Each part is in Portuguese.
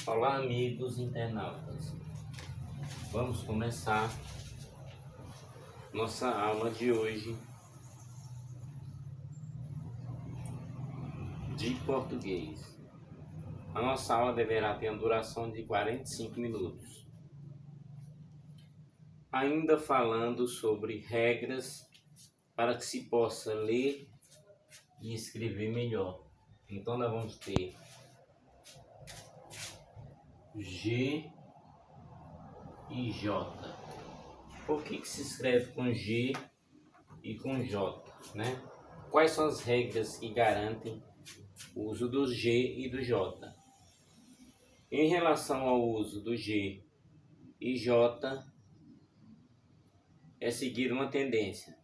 Olá, amigos internautas. Vamos começar nossa aula de hoje de português. A nossa aula deverá ter uma duração de 45 minutos. Ainda falando sobre regras para que se possa ler e escrever melhor. Então nós vamos ter G e J. Por que se escreve com G e com J, né? Quais são as regras que garantem o uso do G e do J? Em relação ao uso do G e J, é seguir uma tendência.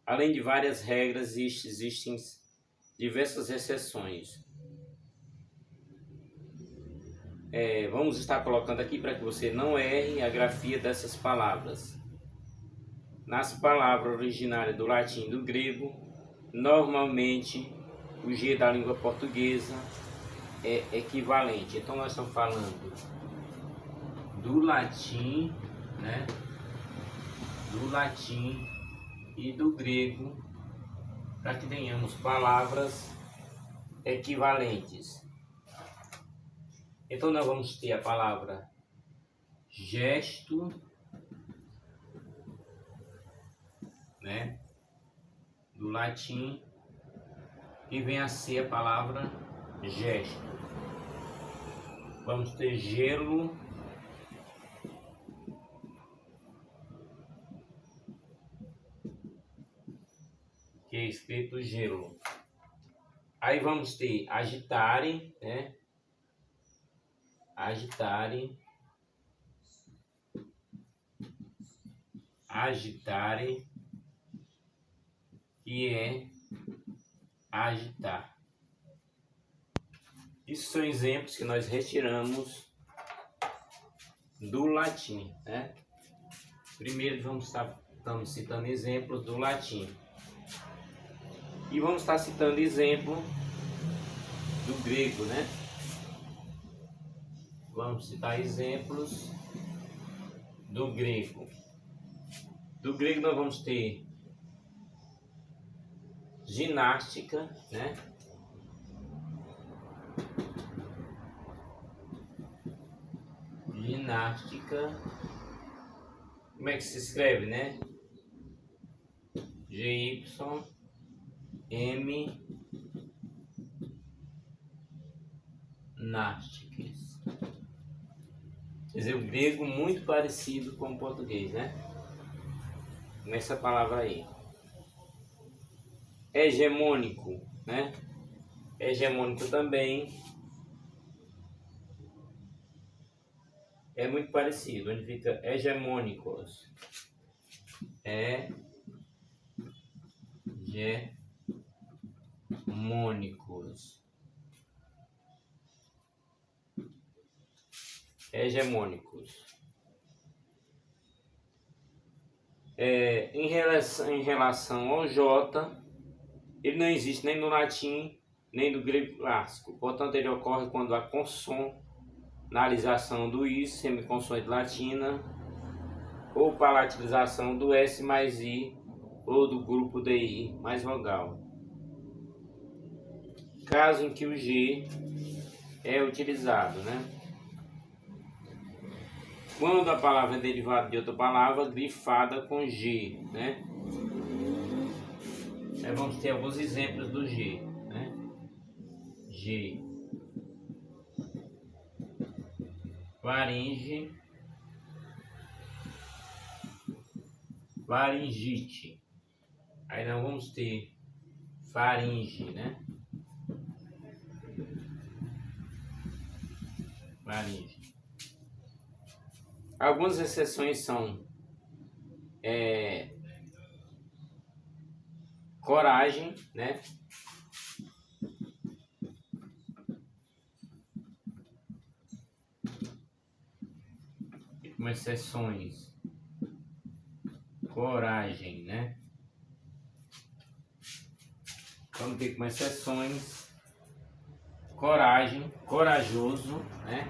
Além de várias regras, existem diversas exceções. Vamos estar colocando aqui para que você não erre a grafia dessas palavras. Nas palavras originárias do latim e do grego, normalmente o G da língua portuguesa é equivalente. Então nós estamos falando do latim, né? Do latim e do grego, para que tenhamos palavras equivalentes. Então nós vamos ter a palavra gesto, né, do latim, e vem a ser a palavra gesto. Vamos ter gelo, que é escrito gelo. Aí vamos ter agitare, né? Agitare, que é agitar. Isso são exemplos que nós retiramos do latim, né? Primeiro estamos citando exemplos do latim. E vamos estar citando exemplo do grego, né? Vamos citar exemplos do grego. Do grego nós vamos ter ginástica, né? Ginástica. Como é que se escreve, né? G-Y-M. Nástiques. Quer dizer, o grego muito parecido com o português, né? Nessa palavra aí. Hegemônico, né? Hegemônico também é muito parecido, onde fica hegemônicos. Hegemônicos. Hegemônicos. Em relação ao J, ele não existe nem no latim, nem no grego clássico. Portanto, ele ocorre quando a consonalização do I, semiconsoante latina, ou palatalização do S mais I, ou do grupo DI mais vogal. Caso em que o G é utilizado, né? Quando a palavra é derivada de outra palavra grifada com G, né? Aí vamos ter alguns exemplos do G, né? G. Faringe. Faringite. Aí nós vamos ter faringe, né? Faringe. Algumas exceções são coragem, né? Como exceções, coragem, né? Vamos ter como exceções coragem, corajoso, né?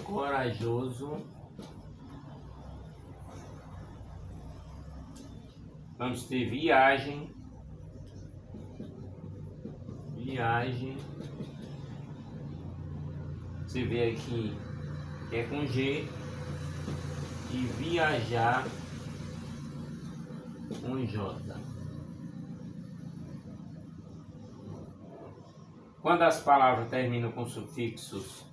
Corajoso. Vamos ter viagem. Viagem. Você vê aqui que é com G. E viajar com J. Quando as palavras terminam com sufixos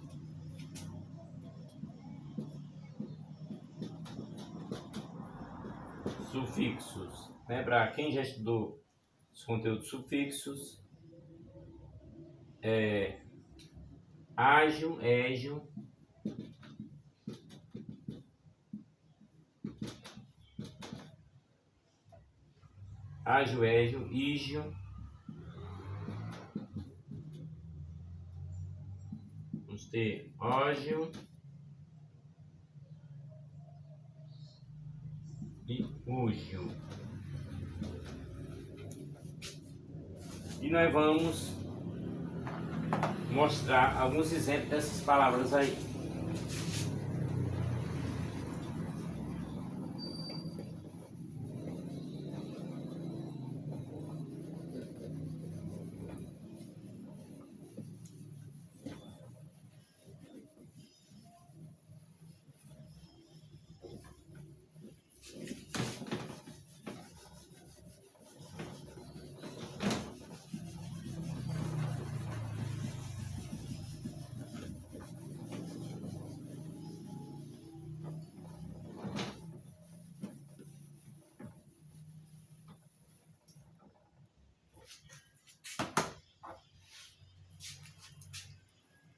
lembra quem já estudou os conteúdos sufixos, ágil, égio, ígio, vamos ter ógio e úgio. E nós vamos mostrar alguns exemplos dessas palavras aí.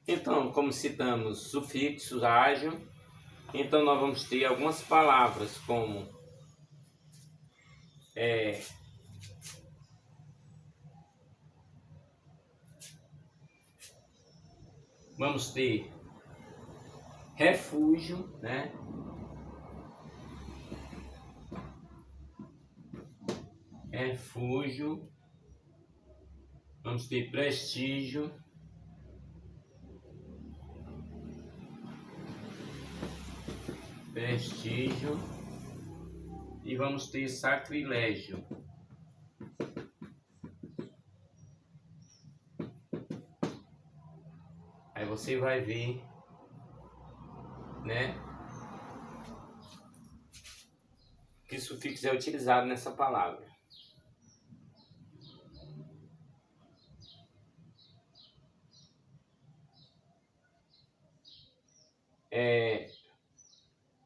Então, como citamos sufixos, ágil, então nós vamos ter algumas palavras como vamos ter refúgio, né? Refúgio. Vamos ter prestígio. Prestígio. E vamos ter sacrilégio. Aí você vai ver, né, que sufixo é utilizado nessa palavra.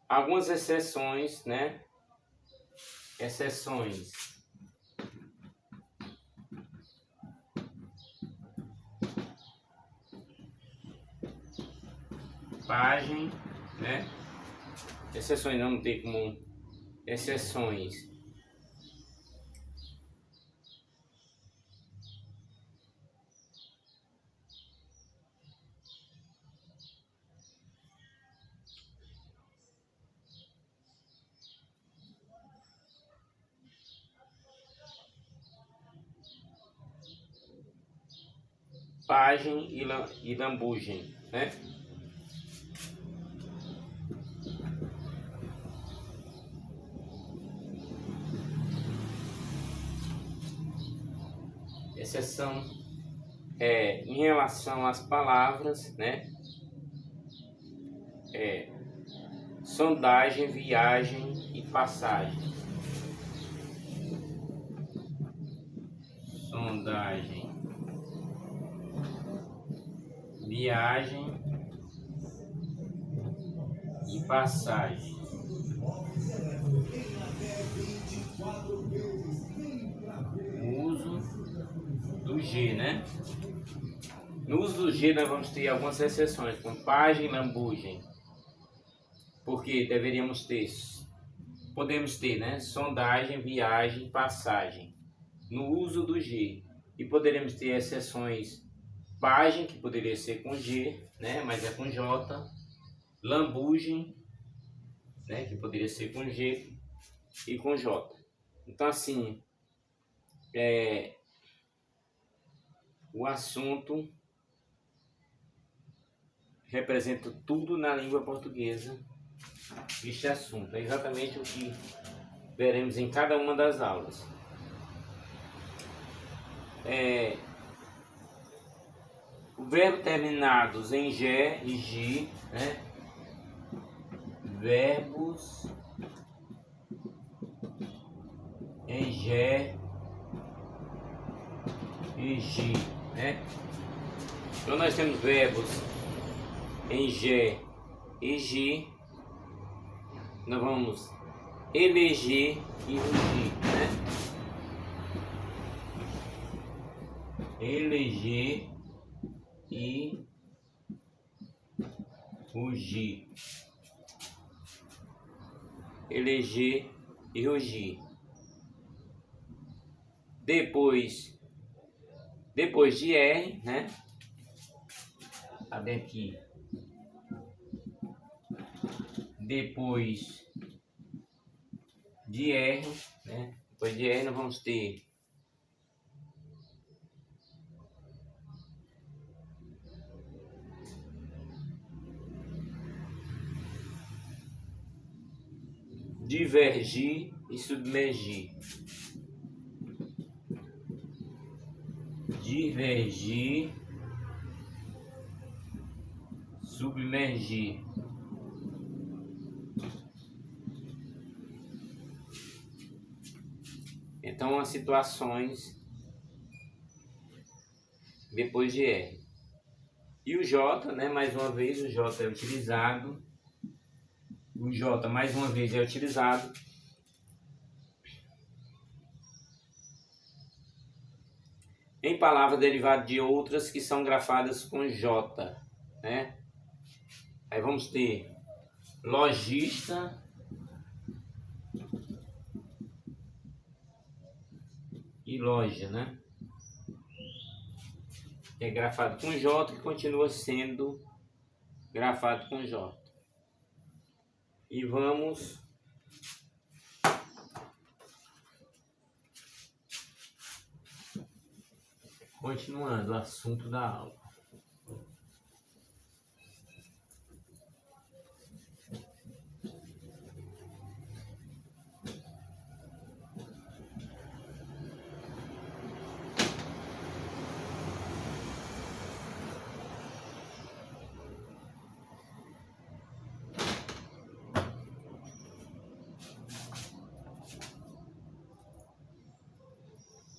Algumas exceções, né? Exceções. Página, né? Exceções não tem como exceções. Página e lambugem, né? Exceção em relação às palavras, né? Sondagem, viagem e passagem. Sondagem, viagem e passagem. O uso do G, né? No uso do G nós vamos ter algumas exceções, como página e lambugem. Porque podemos ter, né? Sondagem, viagem, passagem. No uso do G. E poderemos ter exceções, página, que poderia ser com G, né? Mas é com J. Lambugem, né? Que poderia ser com G e com J. Então, assim, o assunto representa tudo na língua portuguesa. Este assunto é exatamente o que veremos em cada uma das aulas. O verbo terminados em gé e gi, né? Verbos em gé e gi, né? Então nós temos verbos em gé e gi. Nós vamos eleger e rugir, né? Eleger e rugir. Eleger e rugir. Depois de R, né? Cadê aqui? Depois de R, né? Depois de R nós vamos ter divergir e submergir. Divergir, submergir. Então, as situações depois de R. E o J, né? Mais uma vez, o J é utilizado. O J, mais uma vez, é utilizado em palavras derivadas de outras que são grafadas com J, né? Aí vamos ter lojista, e loja, né? É grafado com J, que continua sendo grafado com J. E vamos continuando o assunto da aula.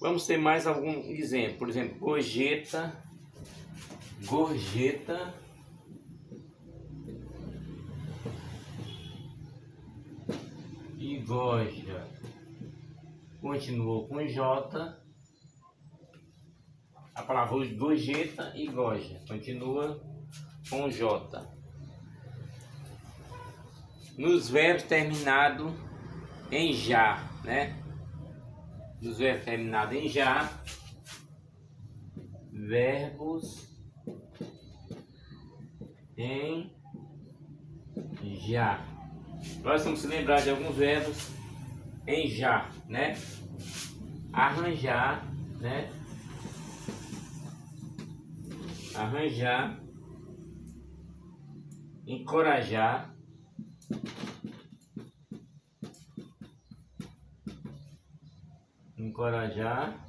Vamos ter mais algum exemplo. Por exemplo, gorjeta, gorjeta, e goja. Continuou com J. A palavra gorjeta e goja continua com J. Nos verbos terminados em já, né? Nos verbos terminados em já, verbos em já. Nós vamos se lembrar de alguns verbos em já, né? Arranjar, né? Arranjar, encorajar, encorajar,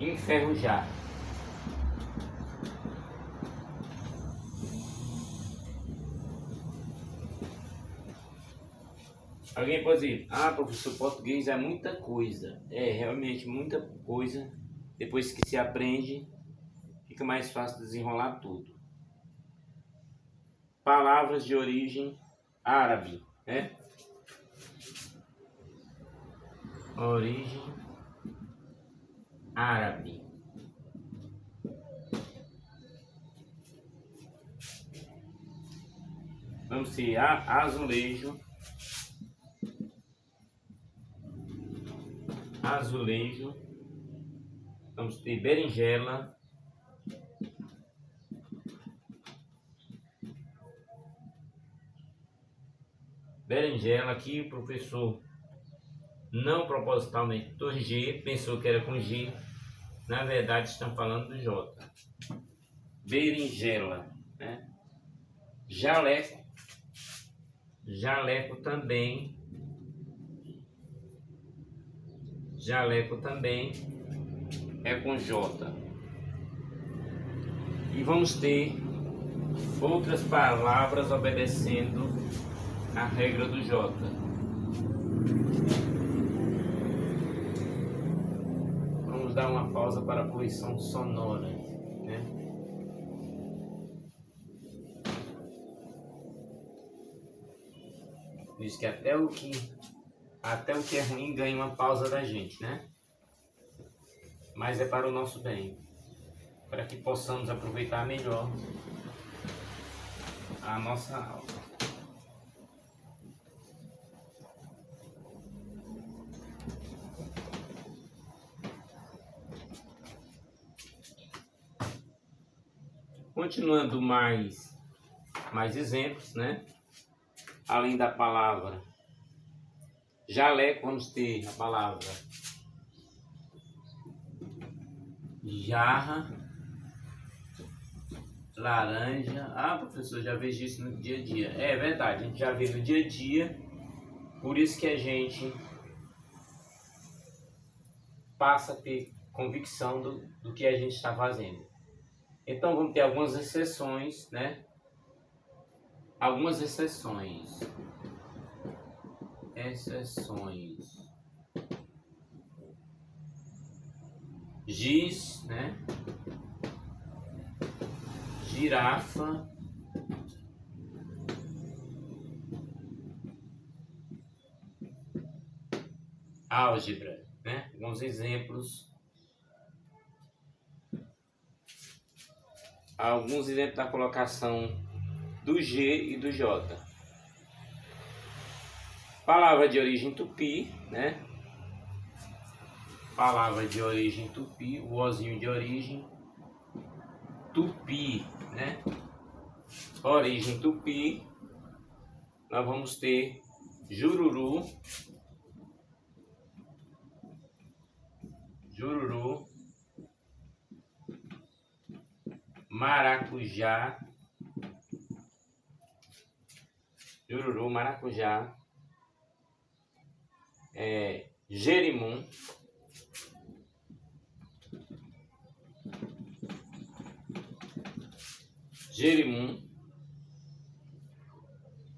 enferrujar. Alguém pode dizer, professor, português é muita coisa. É realmente muita coisa. Depois que se aprende, fica mais fácil desenrolar tudo. Palavras de origem árabe, né? Origem árabe. Vamos ter azulejo, azulejo. Vamos ter berinjela, berinjela. Aqui o professor não propositalmente do G, pensou que era com G, na verdade estão falando do J. Berinjela, né? Jaleco. Jaleco também. Jaleco também é com J. E vamos ter outras palavras obedecendo a regra do J. Vamos dar uma pausa para a poluição sonora, né? Diz que até o que é ruim ganha uma pausa da gente, né? Mas é para o nosso bem, para que possamos aproveitar melhor a nossa aula. Continuando mais exemplos, né? Além da palavra jaleco, vamos ter a palavra jarra, laranja. Ah, professor, já vejo isso no dia a dia. É verdade, a gente já vê no dia a dia, por isso que a gente passa a ter convicção do que a gente está fazendo. Então vamos ter algumas exceções, né? Algumas exceções. Giz, né? Girafa. Álgebra, né? Alguns exemplos. Alguns exemplos da colocação do G e do J. Palavra de origem tupi, né? Palavra de origem tupi, o ozinho de origem tupi, né? Origem tupi, nós vamos ter jururu, maracujá, jerimum,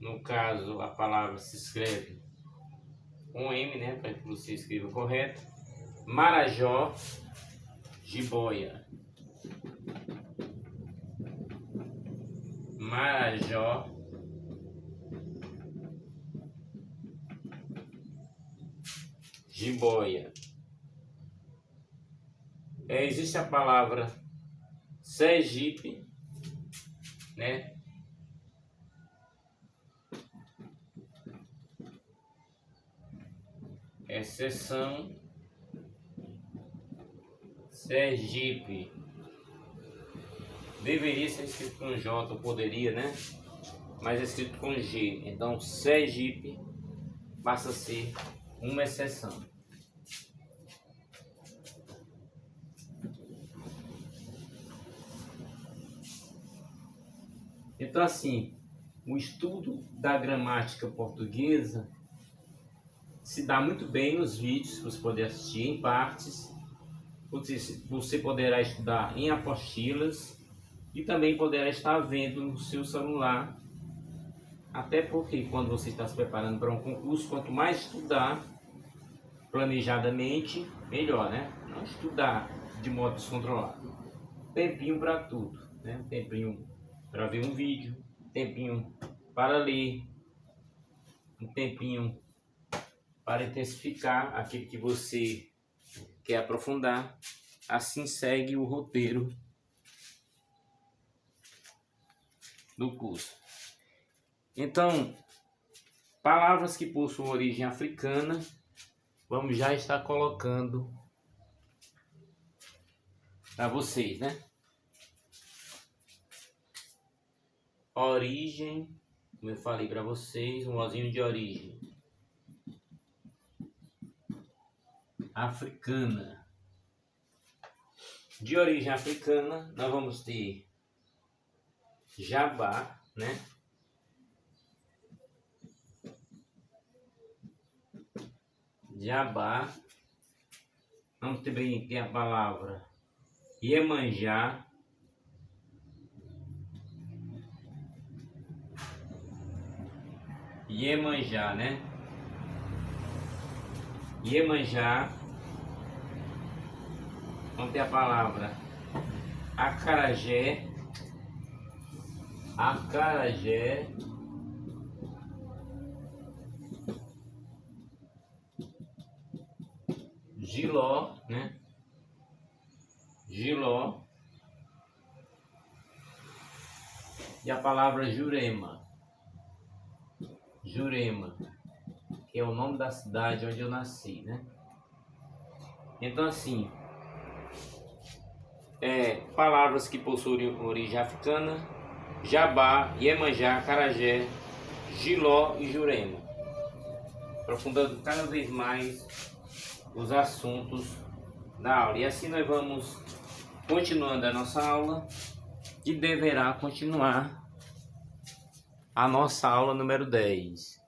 no caso a palavra se escreve com M, né, para que você escreva correto. Marajó, jiboia. Marajó, jiboia. Existe a palavra Sergipe, né? Exceção, Sergipe. Deveria ser escrito com J, ou poderia, né? Mas é escrito com G. Então, Sergipe passa a ser uma exceção. Então, assim, o estudo da gramática portuguesa se dá muito bem nos vídeos que você poder assistir em partes. Você poderá estudar em apostilas e também poderá estar vendo no seu celular. Até porque quando você está se preparando para um concurso, quanto mais estudar planejadamente, melhor, né? Não estudar de modo descontrolado. Tempinho para tudo, né? Tempinho para ver um vídeo, tempinho para ler, um tempinho para intensificar aquilo que você quer aprofundar. Assim segue o roteiro do curso. Então, palavras que possuem origem africana, vamos já estar colocando para vocês, né? Origem, como eu falei para vocês, um ozinho de origem africana. De origem africana, nós vamos ter Jabá, né? Jabá. Vamos também ter a palavra Iemanjá. Iemanjá, né? Iemanjá. Vamos ter a palavra Acarajé. Acarajé. Giló, né? Giló. E a palavra Jurema. Jurema, que é o nome da cidade onde eu nasci, né? Então, assim, palavras que possuem origem africana: Jabá, Iemanjá, Acarajé, Giló e Jurema. Aprofundando cada vez mais os assuntos da aula. E assim nós vamos continuando a nossa aula, e deverá continuar a nossa aula número 10.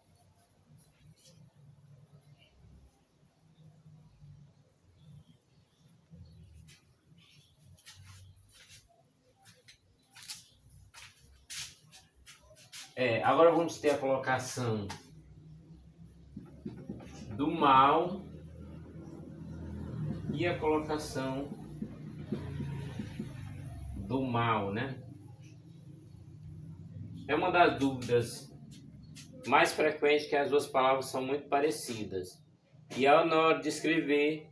Agora vamos ter a colocação do mal e a colocação do mal, né? É uma das dúvidas mais frequentes, que as duas palavras são muito parecidas. E na hora de escrever,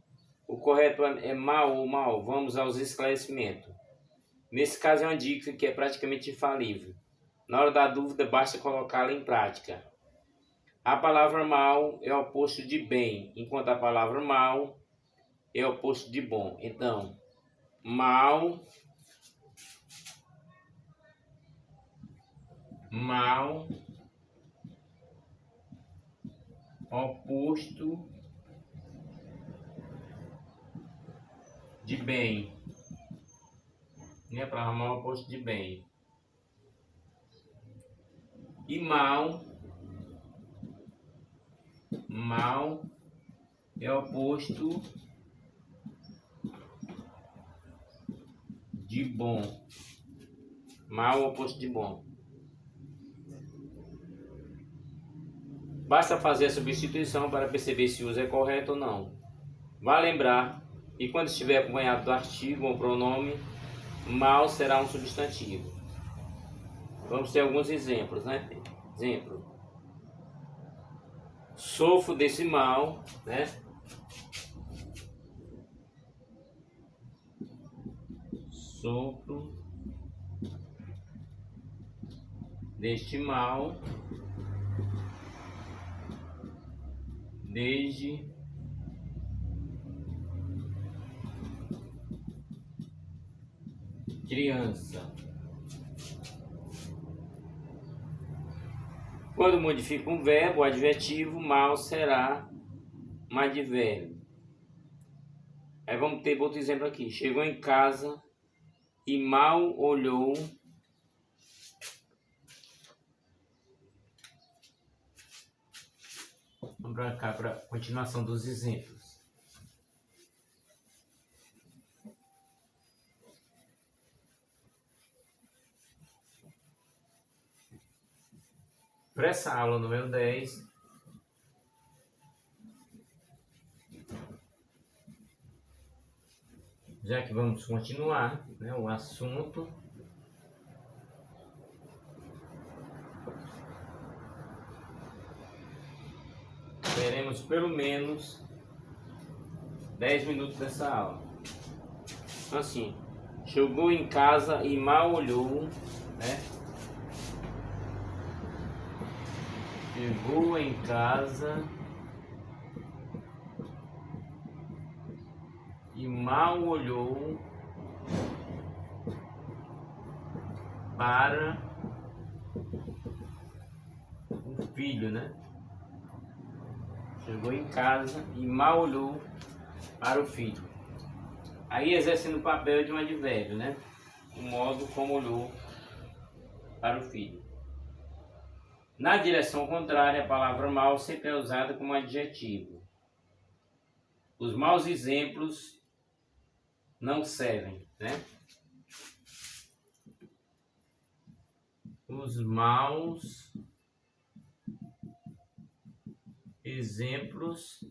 o correto é mal ou mal. Vamos aos esclarecimentos. Nesse caso é uma dica que é praticamente infalível. Na hora da dúvida, basta colocá-la em prática. A palavra mal é o oposto de bem, enquanto a palavra mal é o oposto de bom. Então, mal, oposto de bem. A palavra mal é o oposto de bem. E mal é o oposto de bom. Mal é o oposto de bom. Basta fazer a substituição para perceber se o uso é correto ou não. Vale lembrar que quando estiver acompanhado do artigo ou pronome, mal será um substantivo. Vamos ter alguns exemplos, né? Exemplo: sofro desse mal, né? Sofro deste mal desde criança. Quando modifica um verbo, o adjetivo mal será um advérbio. Aí vamos ter outro exemplo aqui. Chegou em casa e mal olhou Vamos para cá para a continuação dos exemplos. Para essa aula número 10, já que vamos continuar, né, o assunto, teremos pelo menos 10 minutos dessa aula. Assim, chegou em casa e mal olhou, né? Chegou em casa e mal olhou para o filho, né? Chegou em casa e mal olhou para o filho. Aí exercendo o papel de um advérbio, né? O modo como olhou para o filho. Na direção contrária, a palavra mal sempre é usada como adjetivo. Os maus exemplos não servem, né? Os maus exemplos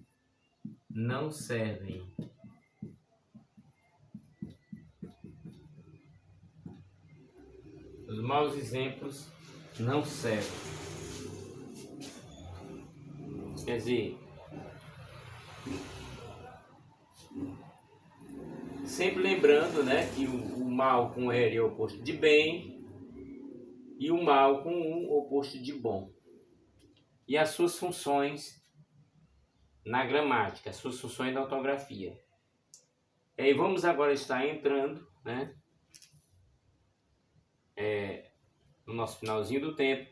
não servem. Os maus exemplos não servem. Quer dizer, sempre lembrando, né, que o mal com L é o oposto de bem e o mal com U o oposto de bom. E as suas funções na gramática, as suas funções na ortografia. E aí vamos agora estar entrando, né, no nosso finalzinho do tempo,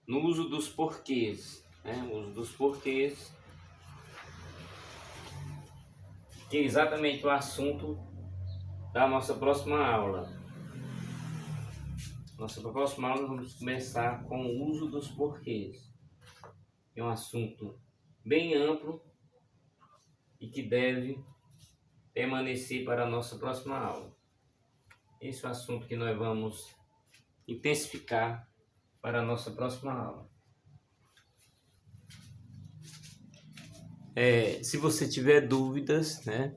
no uso dos porquês, né, o uso dos porquês, que é exatamente o assunto da nossa próxima aula. Nossa próxima aula nós vamos começar com o uso dos porquês. É um assunto bem amplo e que deve permanecer para a nossa próxima aula. Esse é o assunto que nós vamos intensificar para a nossa próxima aula. Se você tiver dúvidas, né?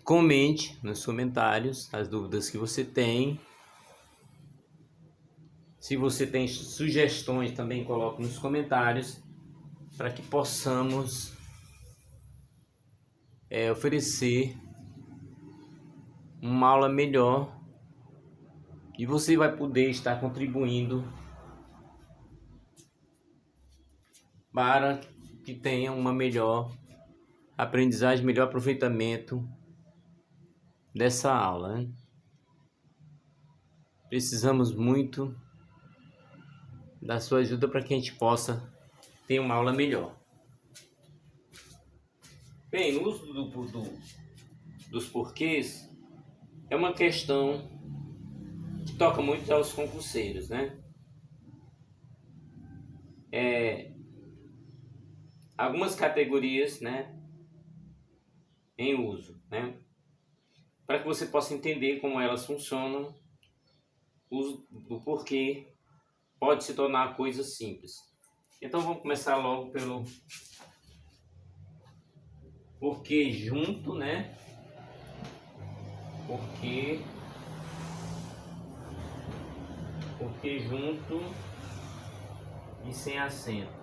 Comente nos comentários as dúvidas que você tem. Se você tem sugestões, também coloque nos comentários para que possamos oferecer uma aula melhor e você vai poder estar contribuindo para que tenha uma melhor aprendizagem, melhor aproveitamento dessa aula, né? Precisamos muito da sua ajuda para que a gente possa ter uma aula melhor. Bem, no uso dos porquês é uma questão que toca muito aos concurseiros, né? Algumas categorias, né, em uso, né? Para que você possa entender como elas funcionam, o uso do porquê pode se tornar coisa simples. Então vamos começar logo pelo porquê junto, né? Porquê junto e sem acento.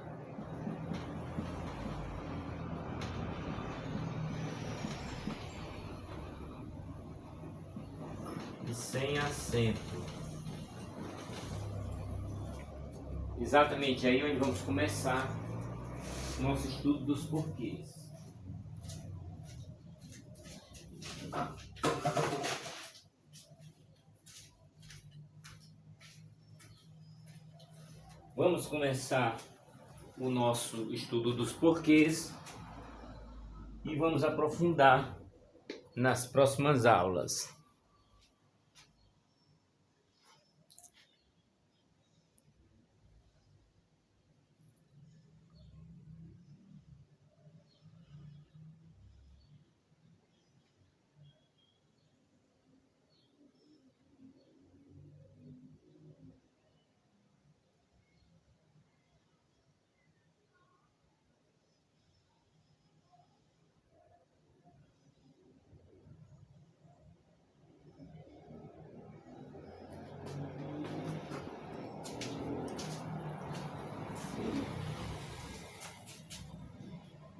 Sem acento. Exatamente aí onde vamos começar nosso estudo dos porquês. Vamos começar o nosso estudo dos porquês e vamos aprofundar nas próximas aulas.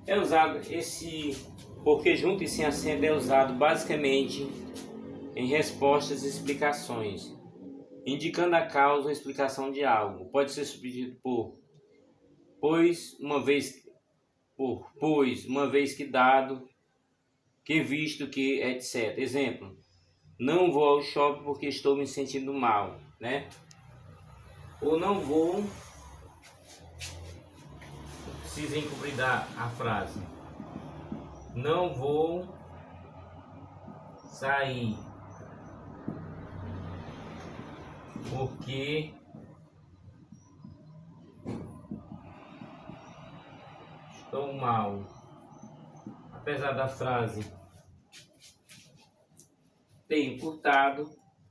É usado esse porquê junto e sem acento, é usado basicamente em respostas e explicações, indicando a causa ou explicação de algo. Pode ser substituído por pois, uma vez que dado, que visto que, etc. Exemplo: não vou ao shopping porque estou me sentindo mal, né? Ou não vou precisa encobridar a frase. Não vou sair porque estou mal. Apesar da frase ter encurtado,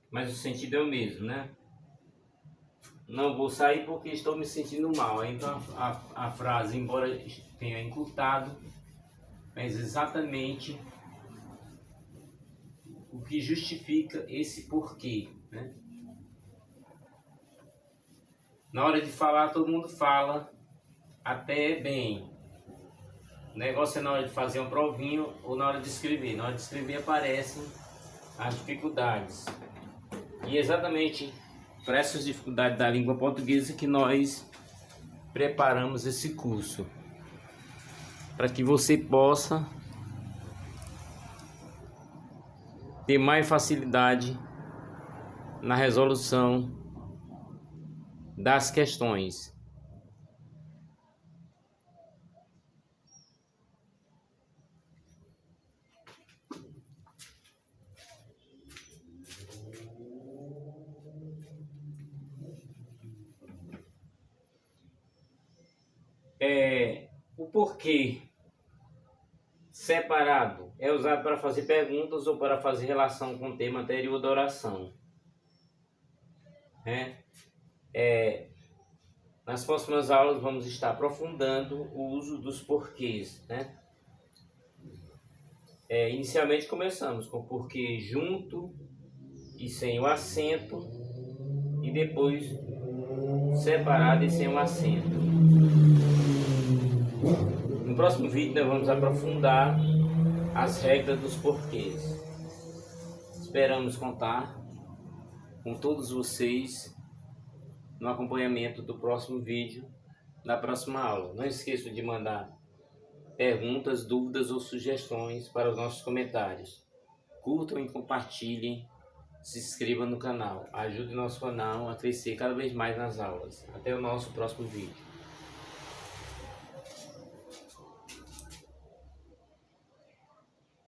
mas o sentido é o mesmo, né? Não vou sair porque estou me sentindo mal. Então a frase, embora tenha encurtado, mas exatamente o que justifica esse porquê, né? Na hora de falar, todo mundo fala até bem. O negócio é na hora de fazer um provinho ou na hora de escrever. Na hora de escrever aparecem as dificuldades. E exatamente para essas dificuldades da língua portuguesa que nós preparamos esse curso. Para que você possa ter mais facilidade na resolução das questões. O porquê separado é usado para fazer perguntas ou para fazer relação com o tema anterior da oração. Nas próximas aulas vamos estar aprofundando o uso dos porquês, né? Inicialmente começamos com o porquê junto e sem o acento, e depois separado e sem o acento. No próximo vídeo nós vamos aprofundar as regras dos porquês. Esperamos contar com todos vocês no acompanhamento do próximo vídeo, da próxima aula. Não esqueça de mandar perguntas, dúvidas ou sugestões para os nossos comentários. Curtam e compartilhem, se inscrevam no canal. Ajude nosso canal a crescer cada vez mais nas aulas. Até o nosso próximo vídeo.